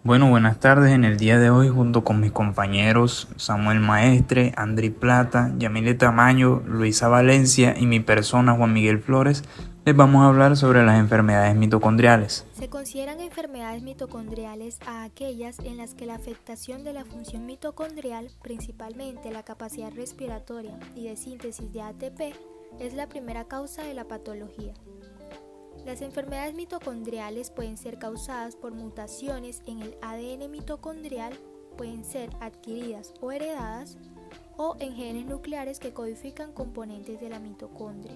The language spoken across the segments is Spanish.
Buenas tardes. En el día de hoy, junto con mis compañeros Samuel Maestre, Andri Plata, Yamile Tamayo, Luisa Valencia y mi persona Juan Miguel Flores, les vamos a hablar sobre las enfermedades mitocondriales. Se consideran enfermedades mitocondriales a aquellas en las que la afectación de la función mitocondrial, principalmente la capacidad respiratoria y de síntesis de ATP, es la primera causa de la patología. Las enfermedades mitocondriales pueden ser causadas por mutaciones en el ADN mitocondrial, pueden ser adquiridas o heredadas, o en genes nucleares que codifican componentes de la mitocondria.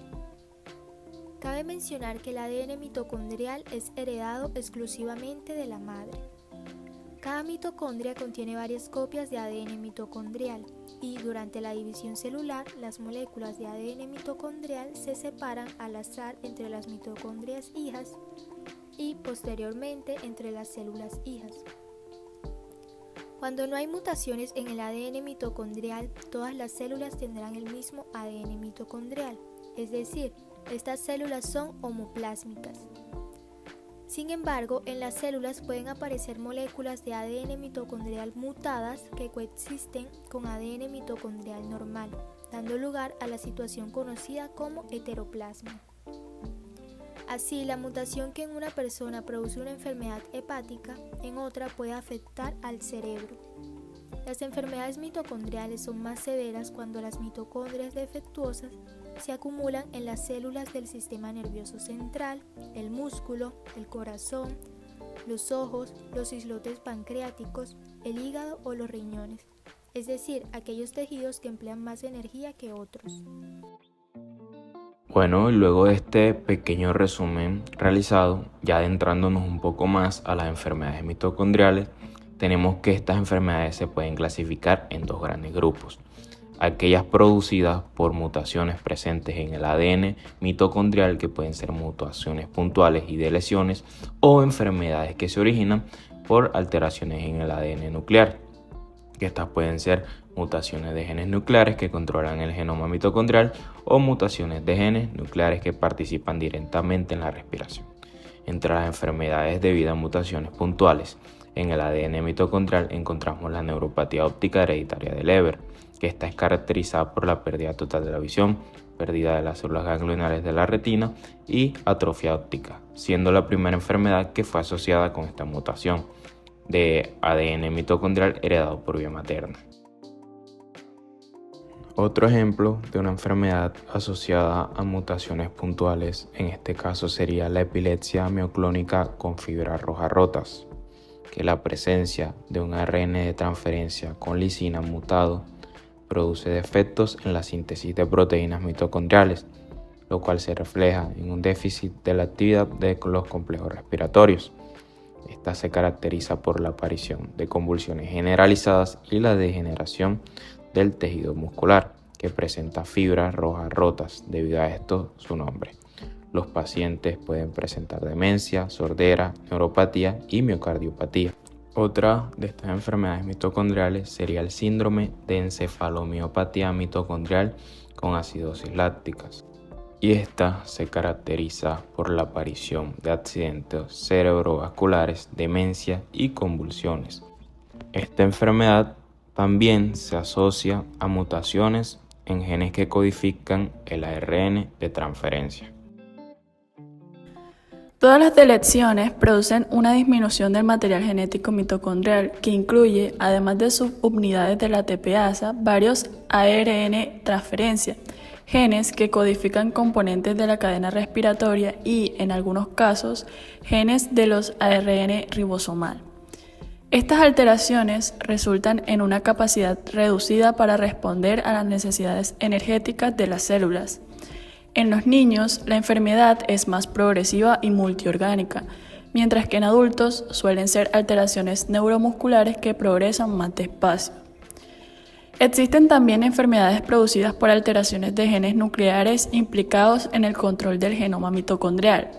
Cabe mencionar que el ADN mitocondrial es heredado exclusivamente de la madre. Cada mitocondria contiene varias copias de ADN mitocondrial y durante la división celular las moléculas de ADN mitocondrial se separan al azar entre las mitocondrias hijas y posteriormente entre las células hijas. Cuando no hay mutaciones en el ADN mitocondrial, todas las células tendrán el mismo ADN mitocondrial, es decir, estas células son homoplásmicas. Sin embargo, en las células pueden aparecer moléculas de ADN mitocondrial mutadas que coexisten con ADN mitocondrial normal, dando lugar a la situación conocida como heteroplasma. Así, la mutación que en una persona produce una enfermedad hepática, en otra puede afectar al cerebro. Las enfermedades mitocondriales son más severas cuando las mitocondrias defectuosas se acumulan en las células del sistema nervioso central, el músculo, el corazón, los ojos, los islotes pancreáticos, el hígado o los riñones, es decir, aquellos tejidos que emplean más energía que otros. Luego de este pequeño resumen realizado, ya adentrándonos un poco más a las enfermedades mitocondriales, tenemos que estas enfermedades se pueden clasificar en dos grandes grupos. Aquellas producidas por mutaciones presentes en el ADN mitocondrial, que pueden ser mutaciones puntuales y de lesiones, o enfermedades que se originan por alteraciones en el ADN nuclear, que estas pueden ser mutaciones de genes nucleares que controlan el genoma mitocondrial o mutaciones de genes nucleares que participan directamente en la respiración. Entre las enfermedades debidas a mutaciones puntuales en el ADN mitocondrial encontramos la neuropatía óptica hereditaria de Leber, que esta es caracterizada por la pérdida total de la visión, pérdida de las células ganglionares de la retina y atrofia óptica, siendo la primera enfermedad que fue asociada con esta mutación de ADN mitocondrial heredado por vía materna. Otro ejemplo de una enfermedad asociada a mutaciones puntuales, en este caso sería la epilepsia mioclónica con fibras rojas rotas, que la presencia de un ARN de transferencia con lisina mutado produce defectos en la síntesis de proteínas mitocondriales, lo cual se refleja en un déficit de la actividad de los complejos respiratorios. Esta se caracteriza por la aparición de convulsiones generalizadas y la degeneración del tejido muscular, que presenta fibras rojas rotas, debido a esto su nombre. Los pacientes pueden presentar demencia, sordera, neuropatía y miocardiopatía. Otra de estas enfermedades mitocondriales sería el síndrome de encefalomiopatía mitocondrial con acidosis lácticas. Y esta se caracteriza por la aparición de accidentes cerebrovasculares, demencia y convulsiones. Esta enfermedad también se asocia a mutaciones en genes que codifican el ARN de transferencia. Todas las deleciones producen una disminución del material genético mitocondrial que incluye, además de subunidades de la ATPasa, varios ARN transferencia, genes que codifican componentes de la cadena respiratoria y, en algunos casos, genes de los ARN ribosomal. Estas alteraciones resultan en una capacidad reducida para responder a las necesidades energéticas de las células. En los niños, la enfermedad es más progresiva y multiorgánica, mientras que en adultos suelen ser alteraciones neuromusculares que progresan más despacio. Existen también enfermedades producidas por alteraciones de genes nucleares implicados en el control del genoma mitocondrial.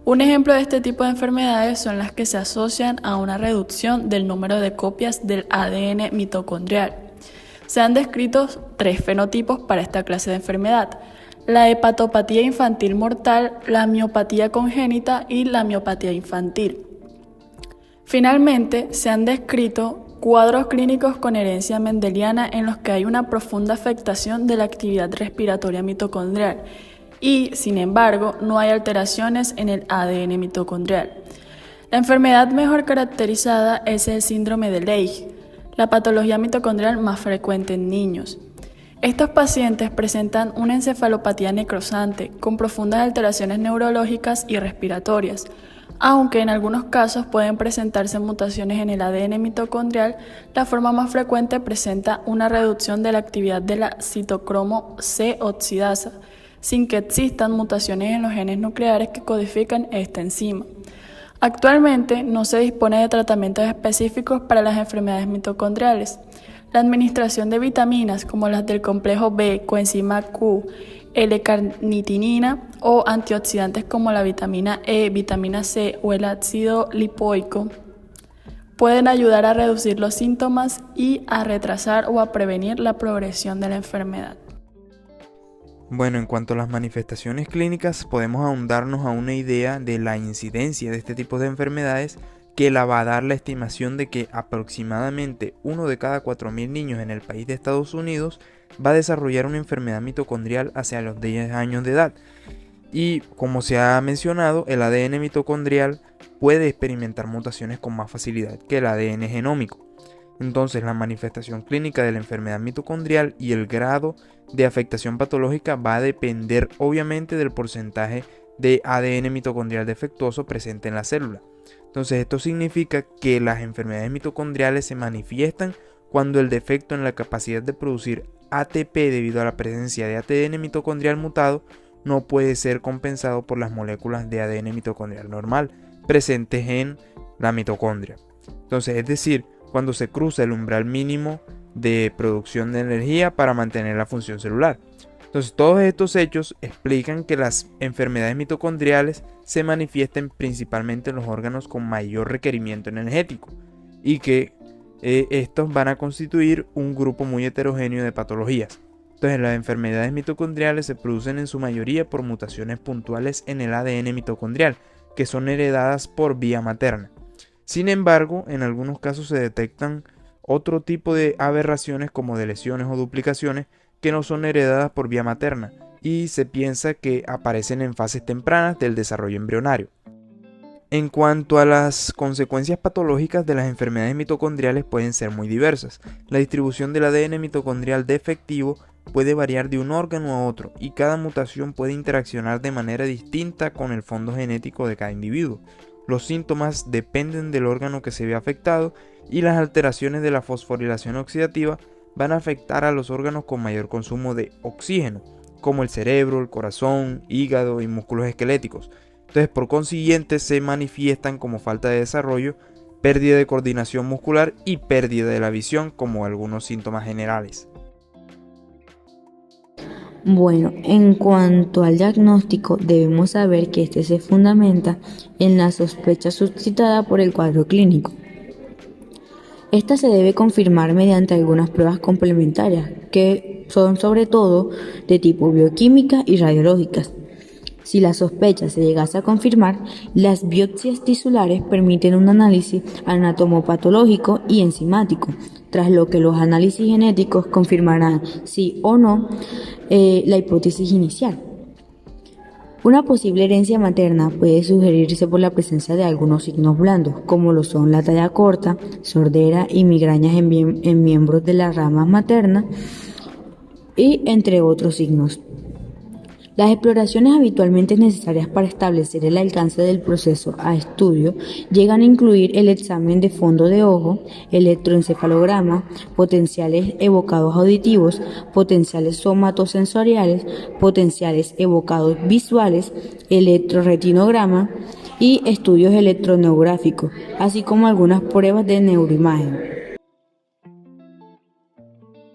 Un ejemplo de este tipo de enfermedades son las que se asocian a una reducción del número de copias del ADN mitocondrial. Se han descrito 3 fenotipos para esta clase de enfermedad: la hepatopatía infantil mortal, la miopatía congénita y la miopatía infantil. Finalmente, se han descrito cuadros clínicos con herencia mendeliana en los que hay una profunda afectación de la actividad respiratoria mitocondrial y, sin embargo, no hay alteraciones en el ADN mitocondrial. La enfermedad mejor caracterizada es el síndrome de Leigh, la patología mitocondrial más frecuente en niños. Estos pacientes presentan una encefalopatía necrosante con profundas alteraciones neurológicas y respiratorias, aunque en algunos casos pueden presentarse mutaciones en el ADN mitocondrial. La forma más frecuente presenta una reducción de la actividad de la citocromo C oxidasa, sin que existan mutaciones en los genes nucleares que codifican esta enzima. Actualmente no se dispone de tratamientos específicos para las enfermedades mitocondriales. La administración de vitaminas como las del complejo B, coenzima Q, L-carnitinina o antioxidantes como la vitamina E, vitamina C o el ácido lipoico pueden ayudar a reducir los síntomas y a retrasar o a prevenir la progresión de la enfermedad. Bueno, en cuanto a las manifestaciones clínicas, podemos ahondarnos a una idea de la incidencia de este tipo de enfermedades que la va a dar la estimación de que aproximadamente 1 de cada 4.000 niños en el país de Estados Unidos va a desarrollar una enfermedad mitocondrial hacia los 10 años de edad. Y como se ha mencionado, el ADN mitocondrial puede experimentar mutaciones con más facilidad que el ADN genómico. Entonces, la manifestación clínica de la enfermedad mitocondrial y el grado de afectación patológica va a depender obviamente del porcentaje de ADN mitocondrial defectuoso presente en la célula. Entonces, esto significa que las enfermedades mitocondriales se manifiestan cuando el defecto en la capacidad de producir ATP debido a la presencia de ADN mitocondrial mutado no puede ser compensado por las moléculas de ADN mitocondrial normal presentes en la mitocondria. Entonces, es decir, cuando se cruza el umbral mínimo de producción de energía para mantener la función celular. Entonces, todos estos hechos explican que las enfermedades mitocondriales se manifiesten principalmente en los órganos con mayor requerimiento energético y que estos van a constituir un grupo muy heterogéneo de patologías. Entonces, las enfermedades mitocondriales se producen en su mayoría por mutaciones puntuales en el ADN mitocondrial, que son heredadas por vía materna. Sin embargo, en algunos casos se detectan otro tipo de aberraciones como de lesiones o duplicaciones que no son heredadas por vía materna y se piensa que aparecen en fases tempranas del desarrollo embrionario. En cuanto a las consecuencias patológicas de las enfermedades mitocondriales pueden ser muy diversas. La distribución del ADN mitocondrial defectivo puede variar de un órgano a otro y cada mutación puede interaccionar de manera distinta con el fondo genético de cada individuo. Los síntomas dependen del órgano que se ve afectado y las alteraciones de la fosforilación oxidativa van a afectar a los órganos con mayor consumo de oxígeno, como el cerebro, el corazón, hígado y músculos esqueléticos. Entonces, por consiguiente, se manifiestan como falta de desarrollo, pérdida de coordinación muscular y pérdida de la visión como algunos síntomas generales. Bueno, en cuanto al diagnóstico, debemos saber que este se fundamenta en la sospecha suscitada por el cuadro clínico. Esta se debe confirmar mediante algunas pruebas complementarias, que son sobre todo de tipo bioquímica y radiológicas. Si la sospecha se llegase a confirmar, las biopsias tisulares permiten un análisis anatomopatológico y enzimático, tras lo que los análisis genéticos confirmarán sí o no la hipótesis inicial. Una posible herencia materna puede sugerirse por la presencia de algunos signos blandos, como lo son la talla corta, sordera y migrañas en miembros de la rama materna, y entre otros signos. Las exploraciones habitualmente necesarias para establecer el alcance del proceso a estudio llegan a incluir el examen de fondo de ojo, electroencefalograma, potenciales evocados auditivos, potenciales somatosensoriales, potenciales evocados visuales, electroretinograma y estudios electroneurográficos, así como algunas pruebas de neuroimagen.